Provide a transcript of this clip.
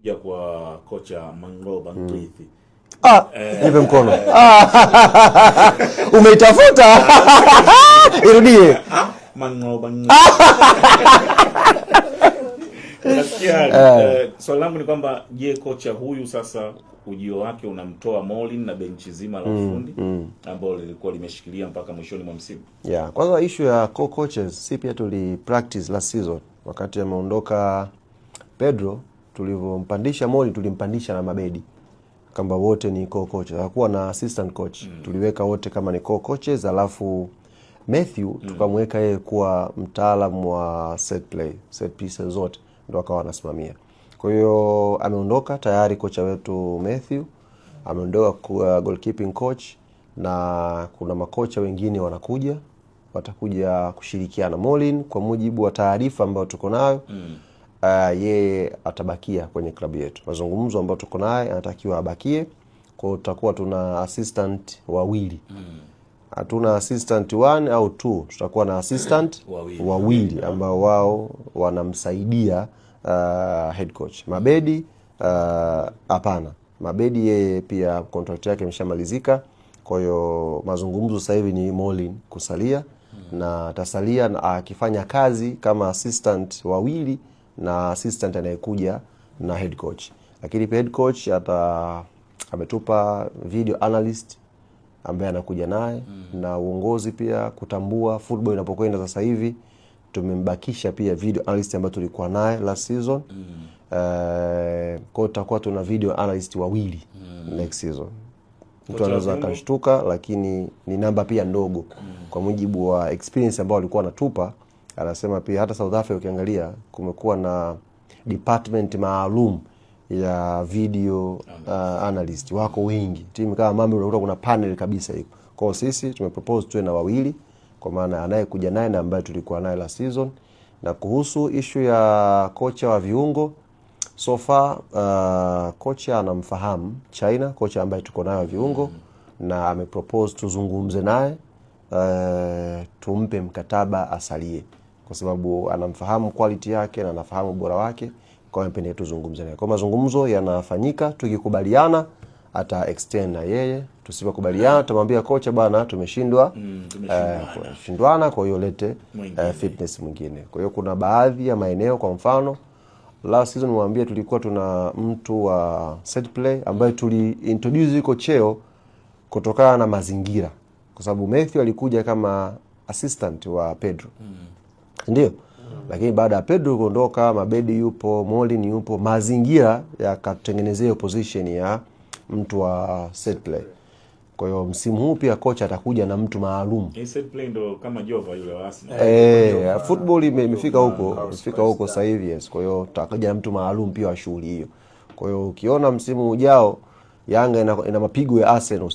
kuja kwa kocha Mangoba Mrithi. Nipe mkono. Umeitafuta? Irudie. Mangoba. Nasikia swali langu ni kwamba je, kocha huyu sasa ujio wake unamtoa Molin na benchi zima la ufundi ambao lilikuwa limeshikilia mpaka mwishoni mwa msimu? Yeah, kwanza issue ya co-coaches si pia tuli practice last season wakati ameondoka Pedro, tulivyompandisha Molin tulimpandisha na Mabedi kamba wote ni co-coaches. Hakuwa na assistant coach. Tuliweka wote kama ni co-coaches, alafu Matthew tukamweka yeye kuwa mtaalamu wa set play, set pieces zote ndio akawa anasimamia. Kwa hiyo ameondoka tayari kocha wetu Matthew, ameondoka kwa goalkeeping coach, na kuna makocha wengine watakuja kushirikiana. Molin kwa mujibu wa taarifa ambayo tuko nayo yeye atabakia kwenye klabu yetu. Mazungumzo ambayo tuko naye anatakiwa abakie. Kwa hiyo tutakuwa tuna assistant wawili. Hatuna assistant 1 au 2, tutakuwa na assistant wawili ambao wao wanamsaidia head coach. Mabedi hapana. Mabedi yeye pia contract yake imeshamalizika. Kwa hiyo mazungumzo sasa hivi ni Molin kusalia na atasalia na akifanya kazi kama assistant wawili na assistant anayekuja na head coach. Lakini pia head coach ametupa video analyst ambaye anakuja naye na uongozi pia kutambua football inapokwenda sasa hivi. Tumembakisha pia video analyst ambaye tulikuwa naye last season. Kwa tutakuwa tuna video analyst wawili next season. Mtu anaweza akashtuka, lakini ni namba pia ndogo kwa mujibu wa experience ambao walikuwa wanatupa. Anasema pia hata South Africa ukiangalia kumekuwa na department maalum ya video analyst, wako wengi. Timu kama Mami unakuta kuna panel kabisa hiyo. Kwa hiyo sisi tumepropose tuwe na wawili, kwa maana anayekuja naye na ambaye tulikuwa naye last season. Na kuhusu issue ya kocha wa viungo, so far kocha anamfahamu China, kocha ambaye tuko naye wa viungo, na amepropose tuzungumze naye tumpe mkataba asalie, kwa sababu anamfahamu quality yake na anafahamu ubora wake. Kwa hiyo mpende tuzungumze naye. Kwa mazungumzo yanafanyika, tukikubaliana ata extend na yeye, tusipokubaliana tumwambia kocha bana tumeshindwa shindwana, kwa hiyo lete fitness mwingine. Kwa hiyo kuna baadhi ya maeneo, kwa mfano last season mwambia tulikuwa tuna mtu wa set play ambaye tuli introduce yuko cheo kutokana na mazingira, kwa sababu Matthew alikuja kama assistant wa Pedro. Ndio. Lakini baada ya Pedro kuondoka, Mabedi yupo, Molin yupo, mazingira yakatengenezea position ya mtu wa set play. Kwa hiyo msimu huu pia kocha atakuja na mtu maalum. Set play ndo kama Jova yule wa Arsenal. Football imefika huko sasa hivi, yes. Kwa hiyo tutakuja na mtu maalum pia wa shughuli hiyo. Kwa hiyo ukiona msimu ujao Yanga ina mapigo ya Arsenal